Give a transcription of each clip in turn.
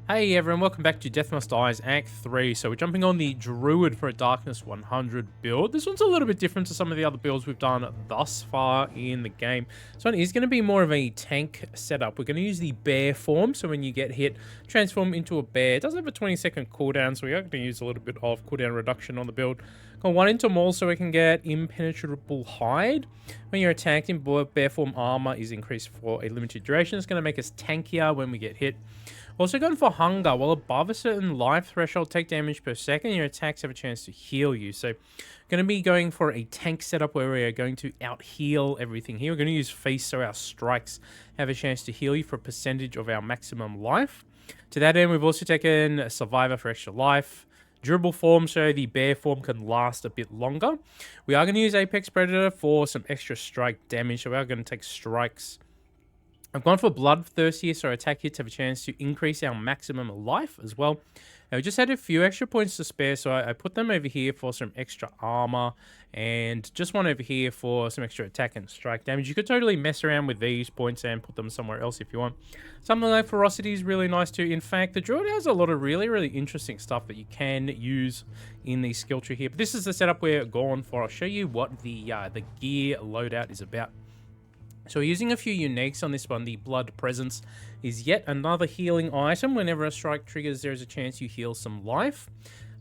Hey everyone, welcome back to Death Must Die's Act 3. So we're jumping on the Druid for a Darkness 100 build. This one's a little bit different to some of the other builds we've done thus far in the game. This one is going to be more of a tank setup. We're going to use the bear form, so when you get hit, transform into a bear. It does have a 20-second cooldown, so we are going to use a little bit of cooldown reduction on the build. Got one into maul so we can get impenetrable hide. When you're attacked in bear form, armor is increased for a limited duration. It's going to make us tankier when we get hit. Also going for hunger. While above a certain life threshold, take damage per second, your attacks have a chance to heal you. So going to be going for a tank setup where we are going to out heal everything here. We're going to use feast so our strikes have a chance to heal you for a percentage of our maximum life. To that end, we've also taken survivor for extra life. Durable form, so the bear form can last a bit longer. We are going to use Apex Predator for some extra strike damage, so we are going to take strikes. I've gone for Bloodthirst here, so our attack hits have a chance to increase our maximum life as well. Now, we just had a few extra points to spare, so I put them over here for some extra armor, and just one over here for some extra attack and strike damage. You could totally mess around with these points and put them somewhere else if you want. Something like Ferocity is really nice too. In fact, the Druid has a lot of really interesting stuff that you can use in the skill tree here. But this is the setup we're going for. I'll show you what the gear loadout is about. So we're using a few uniques on this one. The Blood Presence is yet another healing item. Whenever a strike triggers, there's a chance you heal some life.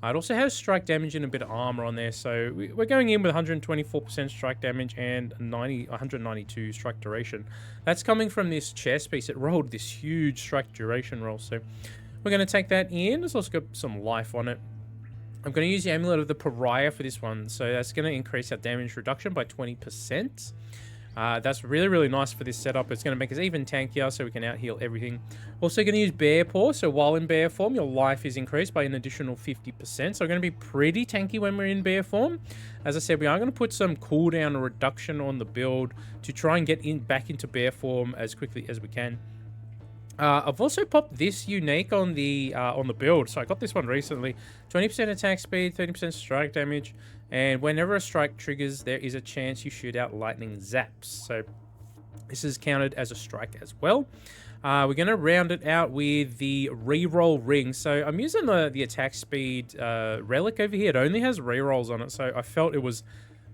It also has strike damage and a bit of armor on there. So we're going in with 124% strike damage and 192 strike duration. That's coming from this chest piece. It rolled this huge strike duration roll. So we're going to take that in. It's also got some life on it. I'm going to use the Amulet of the Pariah for this one. So that's going to increase our damage reduction by 20%. That's really nice for this setup. It's going to make us even tankier so we can out heal everything. Also going to use Bear Paw, so while in bear form your life is increased by an additional 50%, so we're going to be pretty tanky when we're in bear form. As I said, we are going to put some cooldown reduction on the build to try and get back into bear form as quickly as we can. I've also popped this unique on the build. So I got this one recently. 20% attack speed, 30% strike damage, and whenever a strike triggers, there is a chance you shoot out lightning zaps. So this is counted as a strike as well. We're going to round it out with the reroll ring. So I'm using the attack speed relic over here. It only has rerolls on it, so I felt it was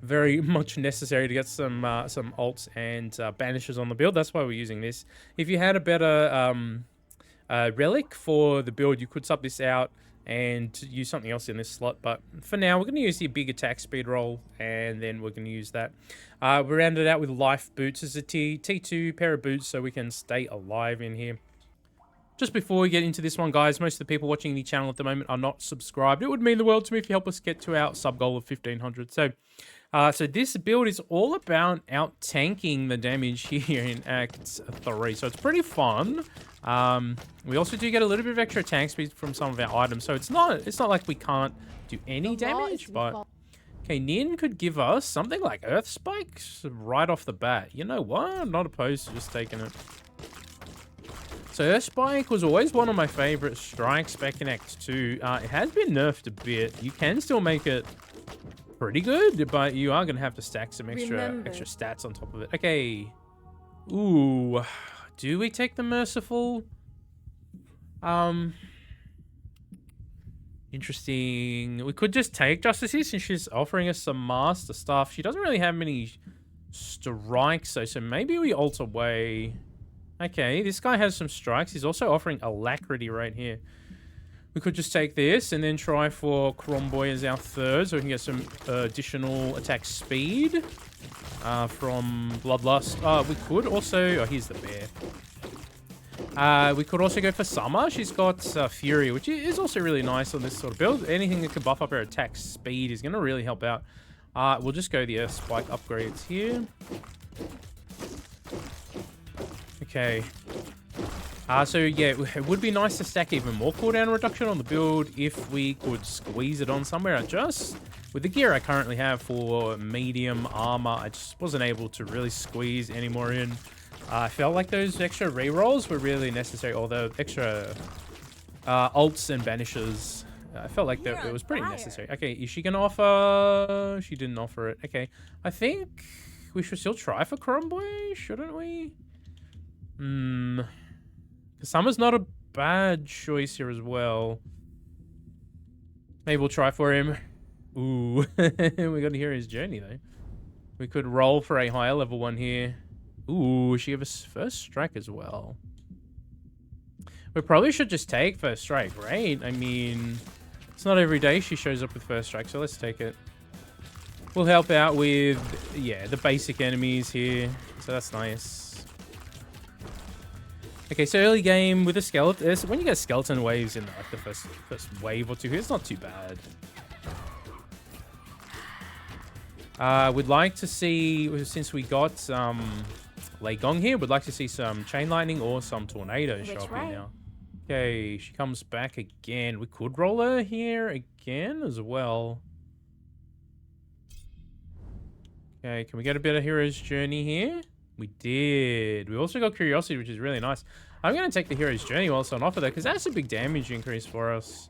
very much necessary to get some alts and banishes on the build. That's why we're using this. If you had a better relic for the build, you could sub this out and use something else in this slot. But for now, we're going to use the big attack speed roll, and then we're going to use that. We rounded out with life boots as a T2 pair of boots so we can stay alive in here. Just before we get into this one, guys, most of the people watching the channel at the moment are not subscribed. It would mean the world to me if you help us get to our sub goal of 1,500. So this build is all about out-tanking the damage here in Act 3. So it's pretty fun. We also do get a little bit of extra attack speed from some of our items. So it's not like we can't do any damage, but... Okay, Nin could give us something like Earth Spikes right off the bat. You know what? I'm not opposed to just taking it. So Earth Spike was always one of my favorite strikes back in Act 2. It has been nerfed a bit. You can still make it pretty good, but you are going to have to stack some extra stats on top of it. Okay. Ooh. Do we take the Merciful? Interesting. We could just take Justice here since she's offering us some master stuff. She doesn't really have many strikes, though, so maybe we ult away. Okay, this guy has some strikes. He's also offering Alacrity right here. We could just take this and then try for Cromboy as our third, so we can get some additional attack speed from Bloodlust. We could also... Oh, here's the bear. We could also go for Summer. She's got Fury, which is also really nice on this sort of build. Anything that could buff up her attack speed is going to really help out. We'll just go the Earth Spike upgrades here. Okay. So yeah, it would be nice to stack even more cooldown reduction on the build if we could squeeze it on somewhere. With the gear I currently have for medium armor, I just wasn't able to really squeeze any more in. I felt like those extra rerolls were really necessary, although extra ults and banishes, I felt like that it was pretty necessary. Okay, is she going to offer... She didn't offer it. Okay, I think we should still try for Cromboy, shouldn't we? Summer's not a bad choice here as well. Maybe we'll try for him. Ooh, we got to hear his journey though. We could roll for a higher level one here. Ooh, she gave us first strike as well. We probably should just take first strike, right? I mean, it's not every day she shows up with first strike, so let's take it. We'll help out with, yeah, the basic enemies here. So that's nice. Okay, so early game with a skeleton. When you get skeleton waves in like the first wave or two here, it's not too bad. We'd like to see, since we got Lei Gong here, we'd like to see some chain lightning or some tornado show up here now. Okay, she comes back again. We could roll her here again as well. Okay, can we get a bit of Hero's Journey here? We did. We also got Curiosity, which is really nice. I'm going to take the Hero's Journey whilst on offer though, because that's a big damage increase for us.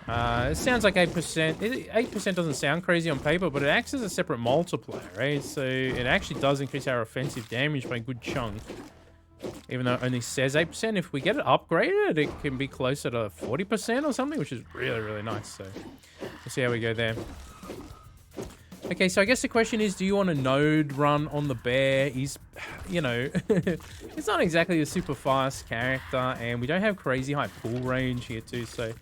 It sounds like 8%. 8% doesn't sound crazy on paper, but it acts as a separate multiplier, right? So it actually does increase our offensive damage by a good chunk. Even though it only says 8%, if we get it upgraded, it can be closer to 40% or something, which is really, really nice. So we'll see how we go there. Okay, so I guess the question is, do you want a node run on the bear? He's, you know, it's not exactly a super fast character, and we don't have crazy high pull range here too, so...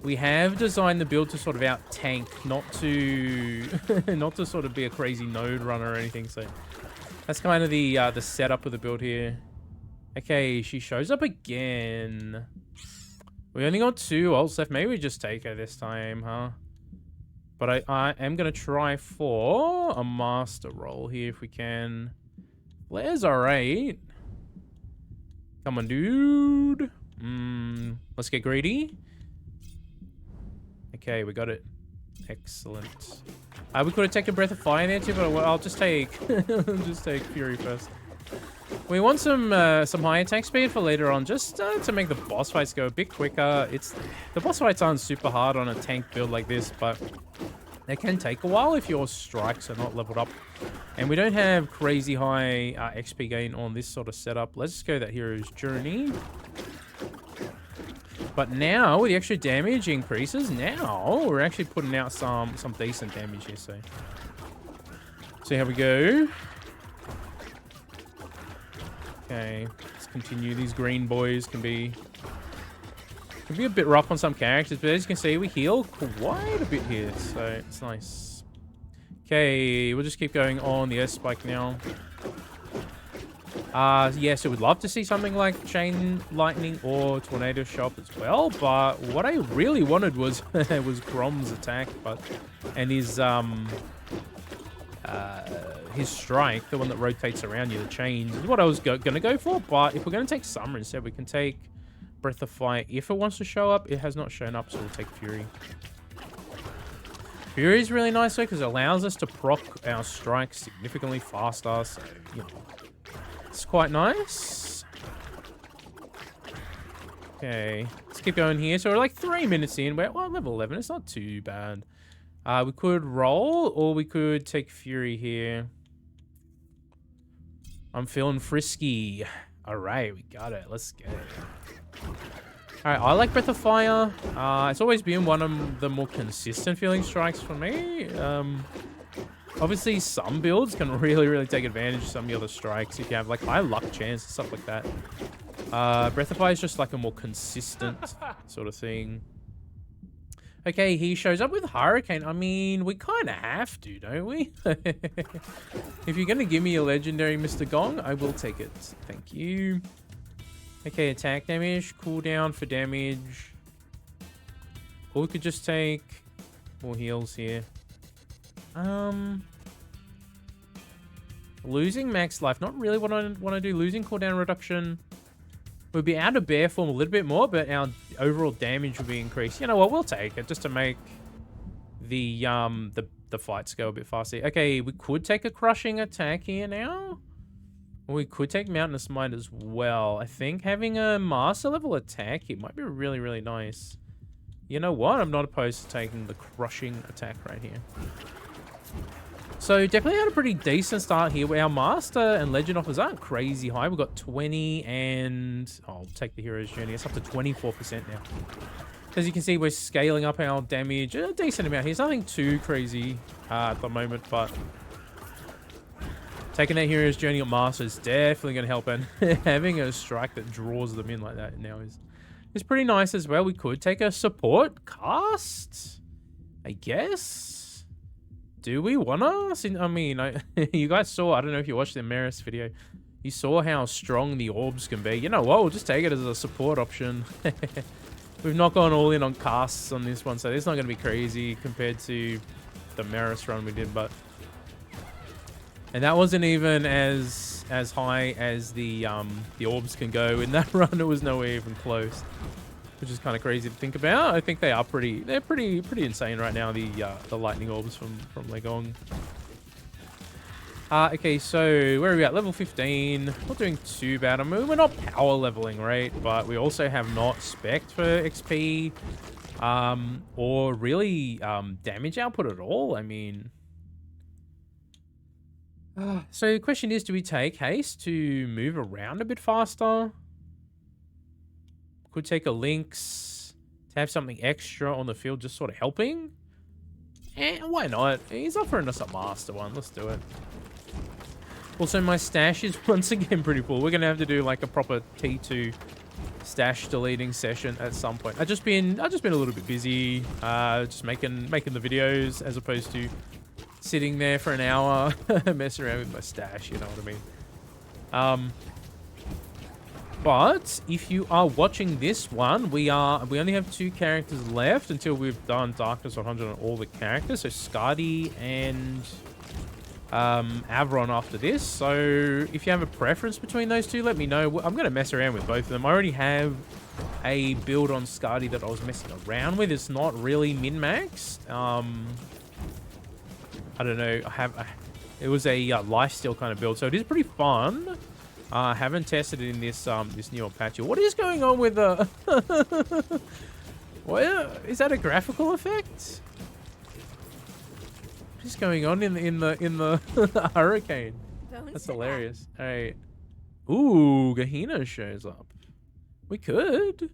we have designed the build to sort of out tank, not to not to sort of be a crazy node runner or anything. So that's kind of the setup of the build here. Okay, she shows up again. We only got 2 ults left. Maybe we just take her this time, huh? But I am gonna try for a master roll here if we can. Flare's alright. Come on, dude. Let's get greedy. Okay, we got it. Excellent. We could have taken Breath of Fire there too, but I'll just take just take Fury first. We want some high attack speed for later on, just to make the boss fights go a bit quicker. The boss fights aren't super hard on a tank build like this, but they can take a while if your strikes are not leveled up. And we don't have crazy high XP gain on this sort of setup. Let's just go that Hero's Journey. But now, with the extra damage increases, now we're actually putting out some decent damage here, so. See how we go. Okay, let's continue. These green boys can be a bit rough on some characters, but as you can see, we heal quite a bit here, so it's nice. Okay, we'll just keep going on the S spike now. Yeah, so we'd love to see something like Chain Lightning or Tornado show up as well, but what I really wanted was was Grom's attack, and his strike, the one that rotates around you, the chains, is what I was gonna go for. But if we're gonna take Summer instead, we can take Breath of Fire if it wants to show up. It has not shown up, so we'll take Fury. Fury is really nice though, because it allows us to proc our strikes significantly faster, so you know. It's quite nice. Okay, let's keep going here. So we're like 3 minutes in. We're level 11. It's not too bad. We could roll, or we could take Fury here. I'm feeling frisky. All right, we got it. Let's get it. All right, I like Breath of Fire. It's always been one of the more consistent feeling strikes for me. Obviously, some builds can really, really take advantage of some of the other strikes if you have like high luck chance and stuff like that. Breath of Fire is just like a more consistent sort of thing. Okay, he shows up with Hurricane. I mean, we kind of have to, don't we? If you're going to give me a legendary Mr. Gong, I will take it. Thank you. Okay, attack damage, cooldown for damage. Or we could just take more heals here. Losing max life, not really what I want to do. Losing cooldown reduction. We'll be out of bear form a little bit more, but our overall damage will be increased. You know what? We'll take it just to make the fights go a bit faster. Okay, we could take a crushing attack here now. Or we could take Mountainous Might as well. I think having a master level attack, it might be really, really nice. You know what? I'm not opposed to taking the crushing attack right here. So definitely had a pretty decent start here. Our Master and Legend offers aren't crazy high. We've got 20 and... Oh, I'll take the Hero's Journey. It's up to 24% now. As you can see, we're scaling up our damage a decent amount here. It's nothing too crazy at the moment, but... Taking that Hero's Journey on Master is definitely going to help. And having a strike that draws them in like that now is pretty nice as well. We could take a support cast, I guess. Do we wanna? I mean, you guys saw, I don't know if you watched the Maris video, you saw how strong the orbs can be. You know what, we'll just take it as a support option. We've not gone all in on casts on this one, so it's not going to be crazy compared to the Maris run we did, but... And that wasn't even as high as the orbs can go. In that run, it was nowhere even close. Which is kind of crazy to think about. I think they're pretty insane right now, the lightning orbs from Legong. Okay, so where are we at? Level 15. Not doing too bad. I mean, we're not power leveling, right? But we also have not spec'd for XP or really damage output at all. I mean... so the question is, do we take haste to move around a bit faster? Could take a Lynx to have something extra on the field, just sort of helping. And why not? He's offering us a Master one. Let's do it. Also, my stash is once again pretty full. We're going to have to do like a proper T2 stash deleting session at some point. I've just been a little bit busy, just making the videos as opposed to sitting there for an hour messing around with my stash, you know what I mean? But if you are watching this one, we only have 2 characters left until we've done Darkness 100 on all the characters. So Skadi and Avron after this. So if you have a preference between those two, let me know. I'm going to mess around with both of them. I already have a build on Skadi that I was messing around with. It's not really min-maxed. I don't know. It was a lifesteal kind of build, so it is pretty fun. I haven't tested it in this this newer patch. What is going on with the? What is that, a graphical effect? What is going on in the hurricane? That's hilarious. All right. Ooh, Gehenna shows up. We could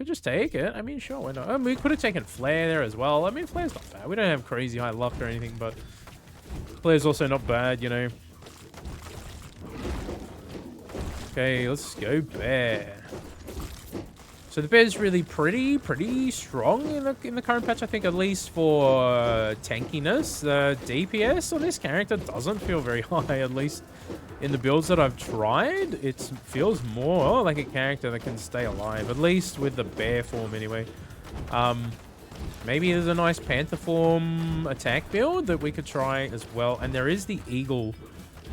just take it. I mean, sure, why not? I mean, we could have taken Flare there as well. I mean, Flare's not bad. We don't have crazy high luck or anything, but Flare's also not bad, you know. Okay, let's go Bear. So the Bear's really pretty strong in the current patch. I think at least for tankiness, the DPS on this character doesn't feel very high. At least in the builds that I've tried, it feels more like a character that can stay alive. At least with the Bear form, anyway. Maybe there's a nice Panther form attack build that we could try as well. And there is the Eagle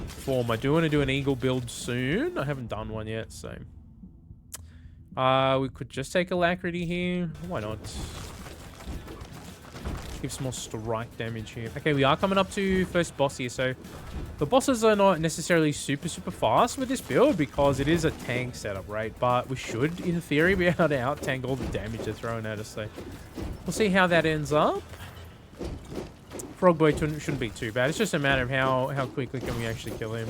form. I do want to do an Eagle build soon. I haven't done one yet, so we could just take Alacrity here. Why not? Give some more strike damage here. Okay, we are coming up to first boss here, so the bosses are not necessarily super fast with this build because it is a tank setup, right? But we should, in theory, be able to out-tank all the damage they're throwing at us, so we'll see how that ends up. Frog Boy shouldn't be too bad. It's just a matter of how quickly can we actually kill him.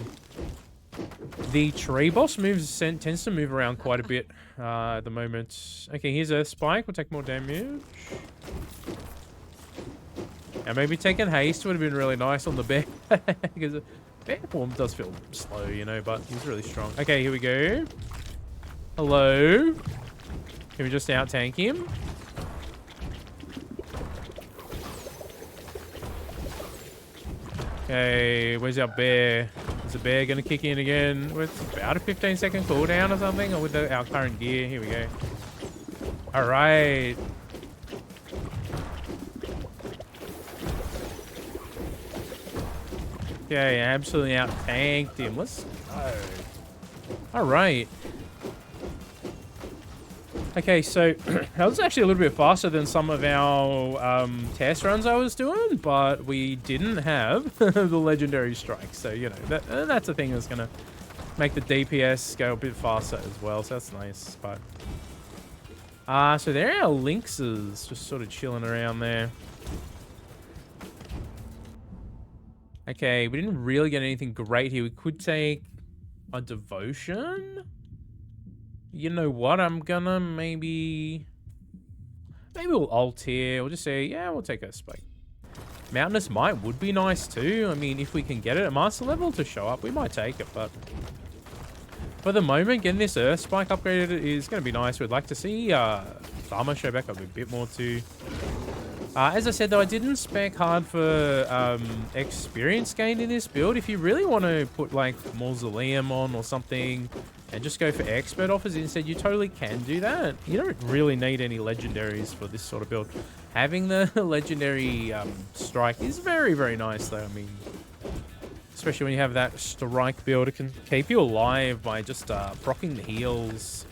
The tree boss tends to move around quite a bit at the moment. Okay, here's a spike. We'll take more damage. And maybe taking haste would have been really nice on the bear. Because the bear form does feel slow, you know, but he's really strong. Okay, here we go. Hello. Can we just out-tank him? Okay, where's our bear? Is the bear going to kick in again with about a 15-second cooldown or something? Or with our current gear? Here we go. All right. Okay, absolutely out-tanked him. Let's go. All right. Okay, so that was actually a little bit faster than some of our test runs I was doing, but we didn't have the legendary strike. So, you know, that's a thing that's going to make the DPS go a bit faster as well. So that's nice. But so there are our Lynxes just sort of chilling around there. Okay, we didn't really get anything great here. We could take a devotion. You know what? I'm gonna maybe we'll ult here. We'll just say, yeah, we'll take a spike. Mountainous Might would be nice too. I mean, if we can get it at master level to show up, we might take it, but for the moment, getting this Earth Spike upgraded is going to be nice. We'd like to see Farmer show back up a bit more too. As I said, though, I didn't spec hard for experience gain in this build. If you really want to put, like, Mausoleum on or something and just go for expert offers instead, you totally can do that. You don't really need any legendaries for this sort of build. Having the legendary strike is very, very nice, though. I mean, especially when you have that strike build, it can keep you alive by just proccing the heals.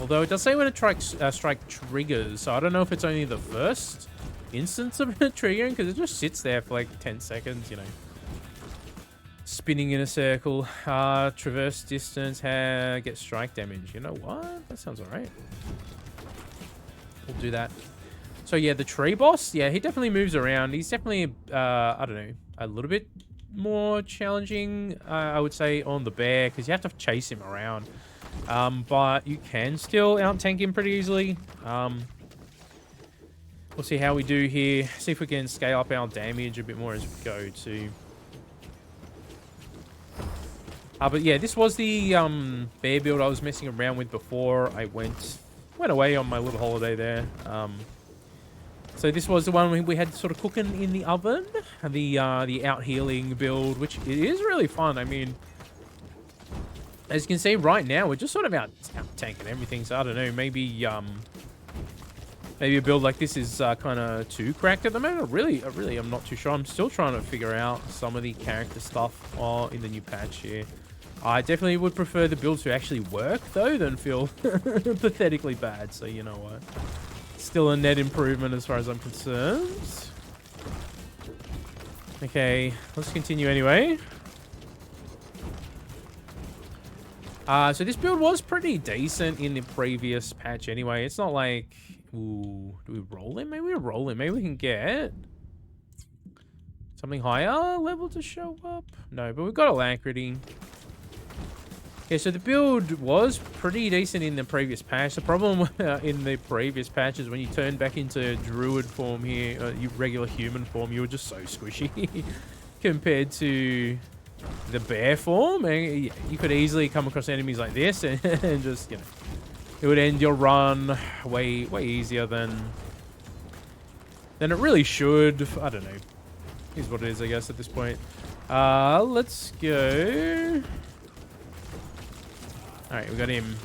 Although it does say when a strike triggers, so I don't know if it's only the first instance of it triggering, because it just sits there for like 10 seconds, you know. Spinning in a circle, traverse distance, get strike damage. You know what? That sounds alright. We'll do that. So yeah, the tree boss, yeah, he definitely moves around. He's definitely, I don't know, a little bit more challenging, I would say, on the bear, because you have to chase him around. But you can still out-tank him pretty easily. We'll see how we do here. See if we can scale up our damage a bit more as we go too. But yeah, this was the bear build I was messing around with before I went away on my little holiday there. So this was the one we had sort of cooking in the oven, the out-healing build, which is really fun. I mean, as you can see right now, we're just sort of out-tanking everything. So I don't know, maybe a build like this is kind of too cracked at the moment. Really, I'm not too sure. I'm still trying to figure out some of the character stuff in the new patch here. I definitely would prefer the builds to actually work, though, than feel pathetically bad. So you know what? Still a net improvement as far as I'm concerned. Okay, let's continue anyway. So this build was pretty decent in the previous patch anyway. It's not like... Ooh, do we roll him? Maybe we roll him. Maybe we can get something higher level to show up. No, but we've got Alacrity. Yeah, so the build was pretty decent in the previous patch. The problem in the previous patch is when you turn back into Druid form here, regular human form, you were just so squishy compared to the bear form. And you could easily come across enemies like this and just, you know, it would end your run way easier than it really should. I don't know. Here's what it is, I guess, at this point. Let's go. Alright, we got him.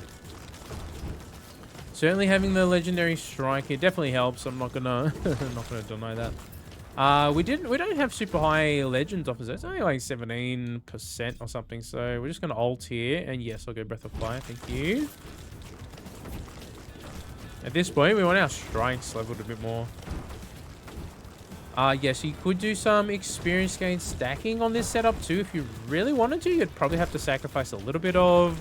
Certainly having the legendary strike here definitely helps. I'm not gonna deny that. We don't have super high legends offers. It's only like 17% or something. So we're just gonna ult here, and yes, I'll go Breath of Fire. Thank you. At this point, we want our strikes leveled a bit more. Yes, you could do some experience gain stacking on this setup too. If you really wanted to, you'd probably have to sacrifice a little bit of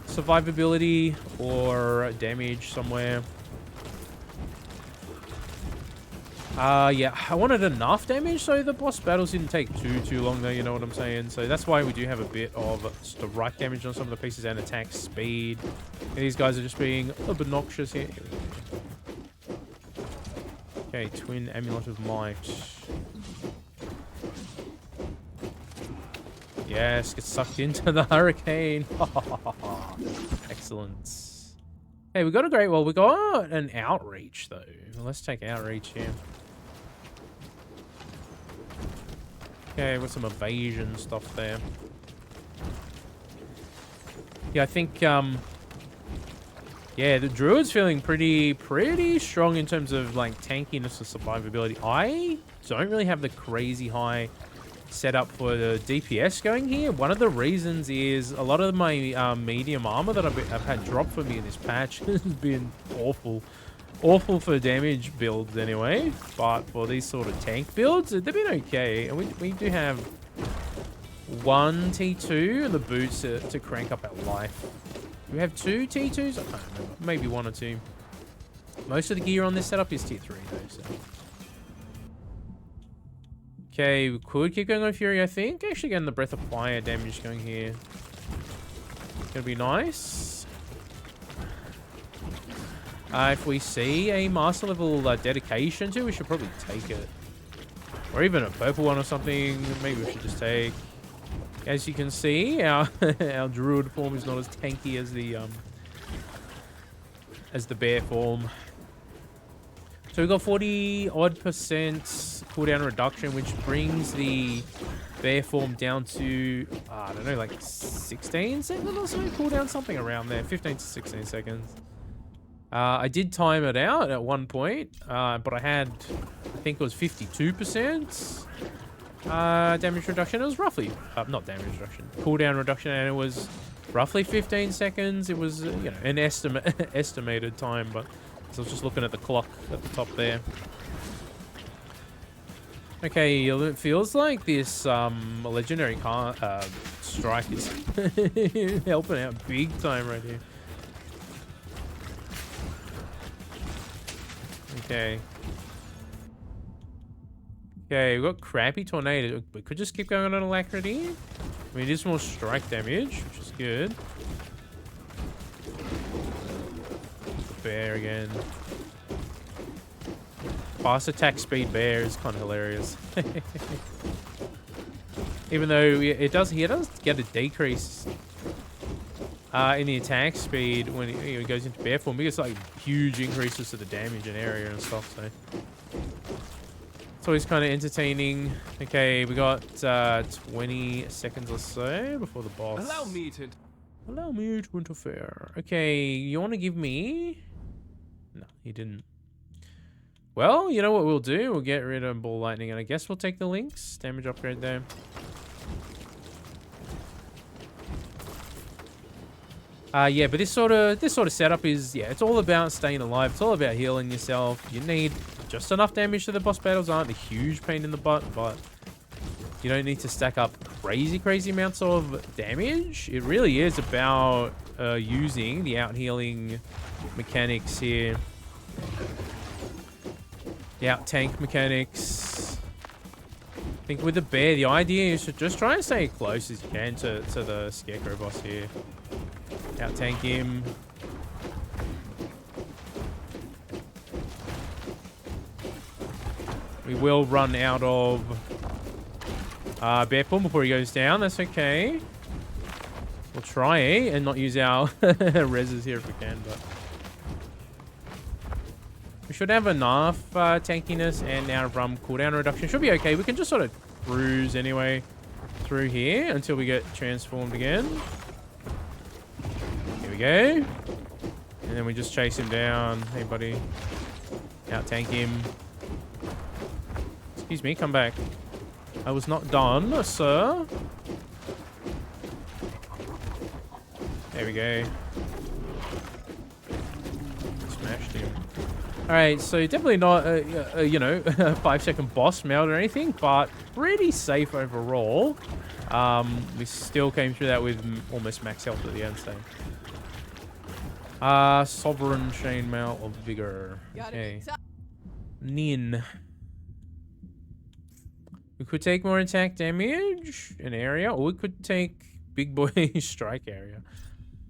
survivability or damage somewhere. Yeah, I wanted enough damage so the boss battles didn't take too long though, you know what I'm saying? So that's why we do have a bit of strike damage on some of the pieces and attack speed. And these guys are just being a little bit obnoxious here. Okay, Twin Amulet of Might. Yes, get sucked into the hurricane. Excellent. Hey, we got a great... Well, we got an outreach, though. Let's take outreach here. Okay, with some evasion stuff there. Yeah, I think... yeah, the Druid's feeling pretty strong in terms of, like, tankiness and survivability. I don't really have the crazy high setup for the DPS going here. One of the reasons is a lot of my medium armor that I've had dropped for me in this patch has been awful for damage builds anyway, but for these sort of tank builds they've been okay. And we do have one T2 and the boots to crank up our life. Do we have two T2s? I can't remember. Maybe one or two. Most of the gear on this setup is tier 3 though, so Okay, we could keep going on Fury, I think. Actually getting the Breath of Fire damage going here. Gonna be nice. If we see a master level dedication too, we should probably take it. Or even a purple one or something. Maybe we should just take. As you can see, our our druid form is not as tanky as the bear form. So we've got 40 odd % cooldown reduction, which brings the bear form down to, I don't know, like 16 seconds or so? Cooldown, something around there, 15 to 16 seconds. I did time it out at one point, but I had, I think it was 52% damage reduction. It was roughly, not damage reduction, cooldown reduction, and it was roughly 15 seconds. It was, you know, an estimated time, but so I was just looking at the clock at the top there. Okay, it feels like this legendary strike is helping out big time right here. Okay. Okay, we've got crappy tornado. We could just keep going on alacrity. I mean, it is more strike damage, which is good. Bear again. Fast attack speed bear is kind of hilarious. Even though he does get a decrease in the attack speed when he goes into bear form. He gets like huge increases to the damage and area and stuff. So it's always kind of entertaining. Okay, we got 20 seconds or so before the boss. Allow me to interfere. Okay, you want to give me? No, he didn't. Well, you know what we'll do? We'll get rid of ball lightning, and I guess we'll take the links. Damage upgrade there. Yeah, but this sort of setup is, yeah, it's all about staying alive. It's all about healing yourself. You need just enough damage. So the boss battles aren't a huge pain in the butt, but you don't need to stack up crazy amounts of damage. It really is about using the out healing mechanics here. The out tank mechanics. I think with the bear, the idea is to just try and stay close as you can to the scarecrow boss here. Out tank him. We will run out of bear form before he goes down. That's okay. We'll try and not use our reses here if we can, but we should have enough tankiness, and our cooldown reduction should be okay. We can just sort of cruise anyway through here until we get transformed again. Here we go. And then we just chase him down. Hey, buddy. Out tank him. Excuse me, come back. I was not done, sir. There we go. Smashed him. Alright, so definitely not, you know, a 5-second boss melt or anything, but pretty safe overall. We still came through that with almost max health at the end, so. Sovereign Chainmail of Vigor. Okay. Nin. We could take more attack damage in area, or we could take big boy strike area.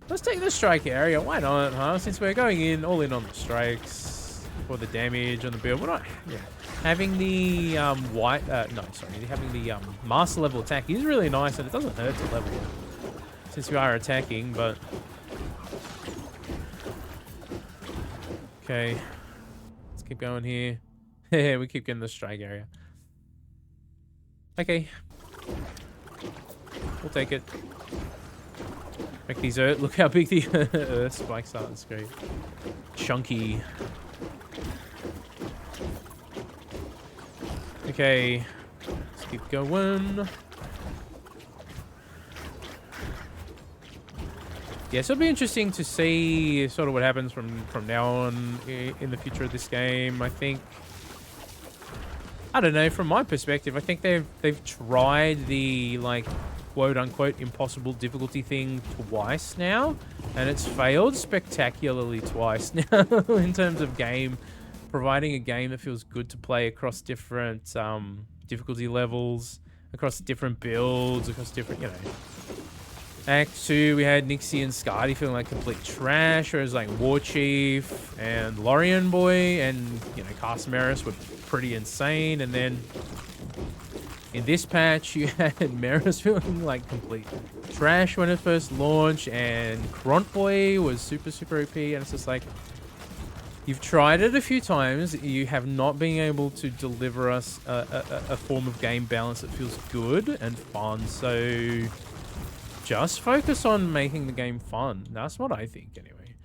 Let's take the strike area. Why not, huh? Since we're going in, all in on the strikes for the damage on the build. We're not, yeah. Having the having the master level attack is really nice, and it doesn't hurt to level since we are attacking, but okay. Let's keep going here. We keep getting the strike area. Okay. We'll take it. Make these earth. Look how big the earth spikes are. That's great. Chunky. Okay. Let's keep going. Yeah, so it'll be interesting to see sort of what happens from now on in the future of this game. I think, I don't know, from my perspective, I think they've tried the, like, quote-unquote impossible difficulty thing twice now, and it's failed spectacularly twice now in terms of providing a game that feels good to play across different difficulty levels, across different builds, across different, you know. Act 2, we had Nixie and Skadi feeling like complete trash, whereas like War Chief and Lorien Boy and, you know, Castamaris were pretty insane. And then in this patch, you had Maris feeling like complete trash when it first launched, and Kront Boy was super, super OP, and it's just like, you've tried it a few times, you have not been able to deliver us a form of game balance that feels good and fun, so just focus on making the game fun. That's what I think, anyway.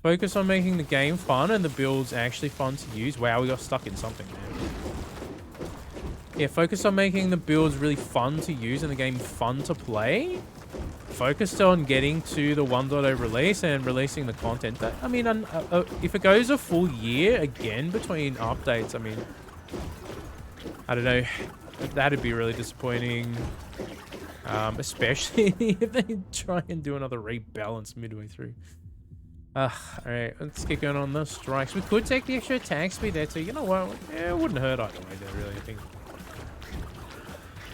Focus on making the game fun and the builds actually fun to use. Wow, we got stuck in something there. Yeah, focus on making the builds really fun to use and the game fun to play. Focused on getting to the 1.0 release and releasing the content. I mean, if it goes a full year again between updates, I mean, I don't know. That'd be really disappointing. Especially if they try and do another rebalance midway through. Alright, let's keep going on the strikes. We could take the extra attack speed there too. You know what? Yeah, it wouldn't hurt either way there, really, I think.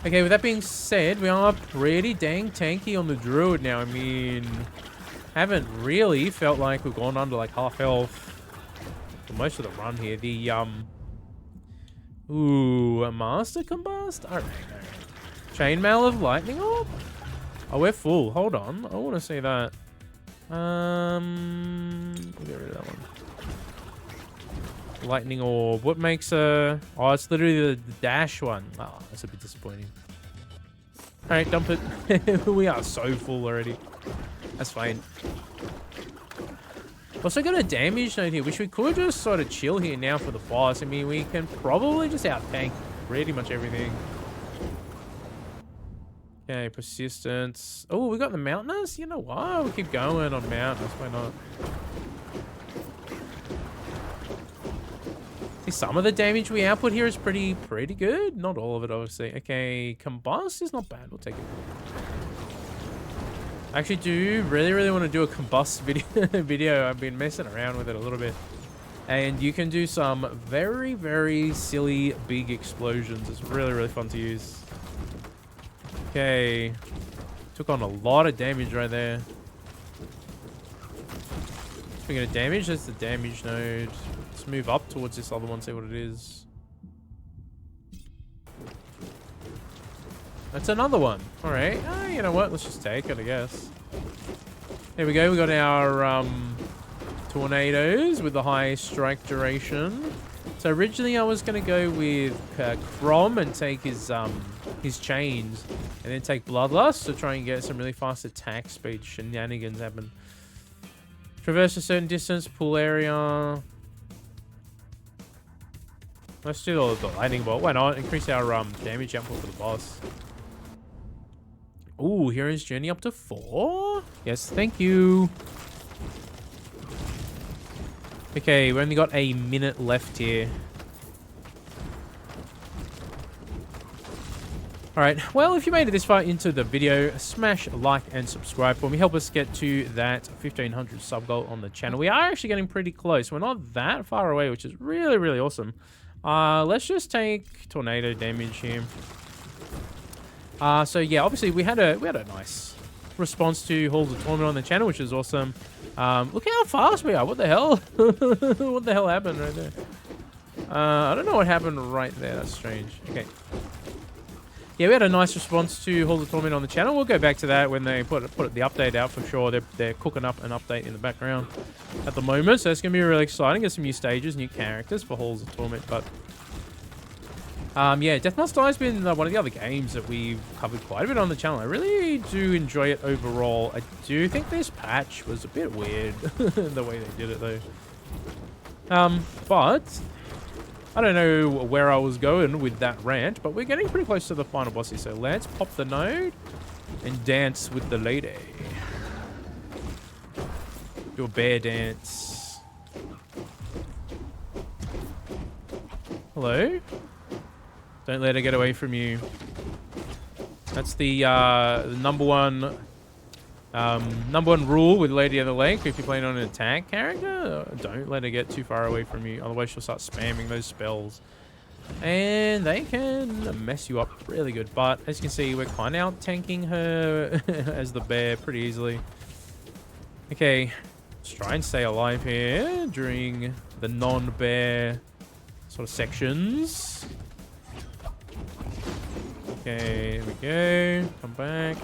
Okay, with that being said, we are pretty dang tanky on the Druid now. I mean, haven't really felt like we've gone under like half health for most of the run here. The, ooh, a Master Combust? Alright. Chainmail of Lightning Orb? Oh, we're full. Hold on. I want to see that. We'll get rid of that one. Lightning Orb. What makes a... Oh, it's literally the dash one. Oh, that's a bit disappointing. Alright, dump it. We are so full already. That's fine. Also got a damage note here, which we could just sort of chill here now for the boss. I mean, we can probably just out-tank pretty much everything. Okay, persistence. Oh, we got the Mountainers? You know what? We'll keep going on Mountainers. Why not? See, some of the damage we output here is pretty good. Not all of it, obviously. Okay, Combust is not bad. We'll take it. I actually do really want to do a Combust video. I've been messing around with it a little bit. And you can do some very silly big explosions. It's really fun to use. Okay. Took on a lot of damage right there. Speaking of damage, that's the damage node. Let's move up towards this other one, see what it is. That's another one. Alright. You know what? Let's just take it, I guess. There we go. We got our tornadoes with the high strike duration. So originally I was going to go with Crom and take his chains, and then take Bloodlust to try and get some really fast attack speed shenanigans happen. Traverse a certain distance, pull area. Let's do the lightning bolt. Why not? Increase our damage output for the boss. Ooh, Hero's Journey up to 4? Yes, thank you. Okay, we only got a minute left here. Alright, well, if you made it this far into the video, smash like and subscribe for me. Help us get to that 1500 sub goal on the channel. We are actually getting pretty close. We're not that far away, which is really awesome. Let's just take tornado damage here. So yeah, obviously we had a nice response to Halls of Torment on the channel, which is awesome. Look how fast we are. What the hell? What the hell happened right there? I don't know what happened right there. That's strange. Okay. Yeah, we had a nice response to Halls of Torment on the channel. We'll go back to that when they put the update out for sure. They're cooking up an update in the background at the moment, so it's going to be really exciting. Get some new stages, new characters for Halls of Torment, but yeah, Death Must Die has been one of the other games that we've covered quite a bit on the channel. I really do enjoy it overall. I do think this patch was a bit weird, the way they did it though. But I don't know where I was going with that rant, but we're getting pretty close to the final boss here. So let's pop the node and dance with the lady. Do a bear dance. Hello? Don't let her get away from you. That's the number one rule with Lady of the Lake. If you're playing on an attack character, don't let her get too far away from you. Otherwise, she'll start spamming those spells. And they can mess you up really good. But as you can see, we're kind of out-tanking her as the bear pretty easily. Okay, let's try and stay alive here during the non-bear sort of sections. Okay, here we go. Come back.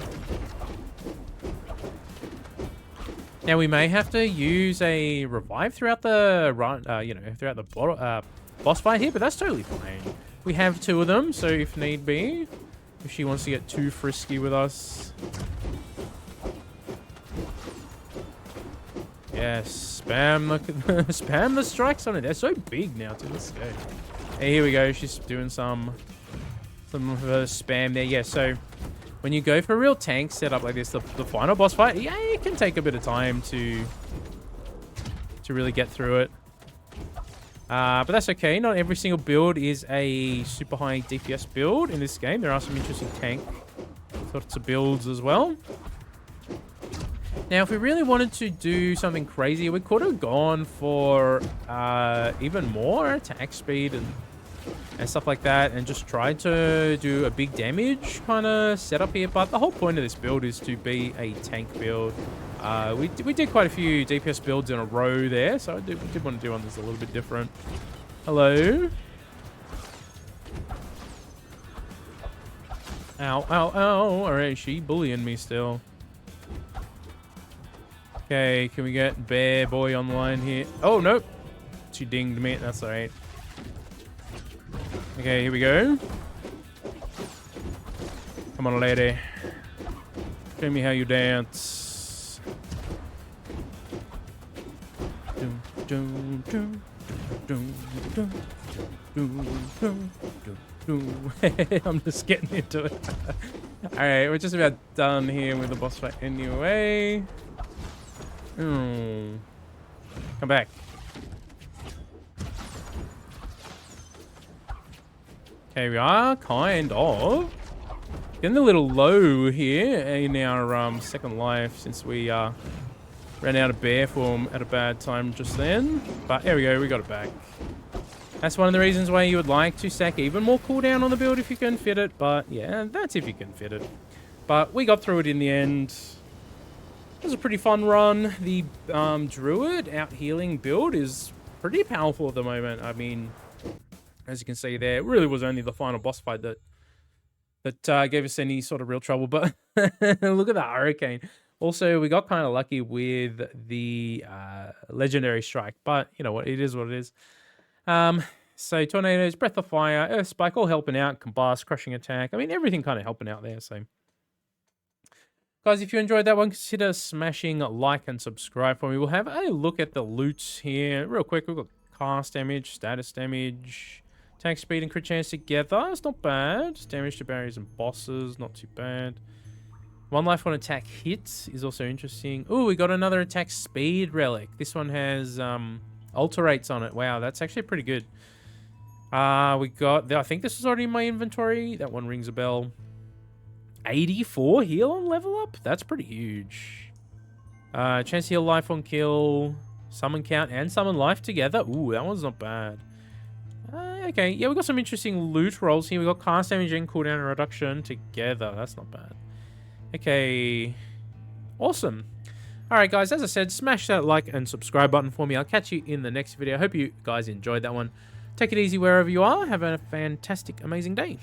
Now we may have to use a revive throughout the run, throughout the boss fight here, but that's totally fine. We have 2 of them, so if need be, if she wants to get too frisky with us. Yes, spam spam the strikes on it. They're so big now too. Let's go. Hey, here we go. She's doing some of her spam there. Yeah, so when you go for a real tank setup like this, the final boss fight, yeah, it can take a bit of time to really get through it. But that's okay. Not every single build is a super high DPS build in this game. There are some interesting tank sorts of builds as well. Now, if we really wanted to do something crazy, we could have gone for even more attack speed and stuff like that, and just tried to do a big damage kind of setup here. But the whole point of this build is to be a tank build. We did quite a few DPS builds in a row there, so we did want to do one that's a little bit different. Hello? Ow, ow, ow. Alright, she bullying me still. Okay, can we get Bear Boy online here? Oh, nope. She dinged me. That's alright. Okay, here we go. Come on, lady. Show me how you dance. I'm just getting into it. Alright, we're just about done here with the boss fight anyway. Come back. Okay, we are kind of getting a little low here in our second life since we ran out of bear form at a bad time just then. But there we go, we got it back. That's one of the reasons why you would like to stack even more cooldown on the build if you can fit it. But yeah, that's if you can fit it. But we got through it in the end. It was a pretty fun run. The Druid out healing build is pretty powerful at the moment. I mean, as you can see there, it really was only the final boss fight that gave us any sort of real trouble. But look at the hurricane. Also, we got kind of lucky with the legendary strike. But you know what? It is what it is. So tornadoes, breath of fire, earth spike, all helping out. Combust, crushing attack. I mean, everything kind of helping out there. So. Guys, if you enjoyed that one, consider smashing like and subscribe for me. We'll have a look at the loots here real quick. We've got cast damage, status damage, attack speed and crit chance together. It's not bad. Damage to barriers and bosses, not too bad. 1 life on attack hits is also interesting. Oh, we got another attack speed relic. This one has alterates on it. Wow, that's actually pretty good. We got, I think this was already in my inventory. That one rings a bell. 84 heal on level up? That's pretty huge. Chance to heal life on kill, summon count, and summon life together. Ooh, that one's not bad. Okay, yeah, we got some interesting loot rolls here. We got cast damage and cooldown reduction together. That's not bad. Okay, awesome. Alright guys, as I said, smash that like and subscribe button for me. I'll catch you in the next video. I hope you guys enjoyed that one. Take it easy wherever you are. Have a fantastic, amazing day.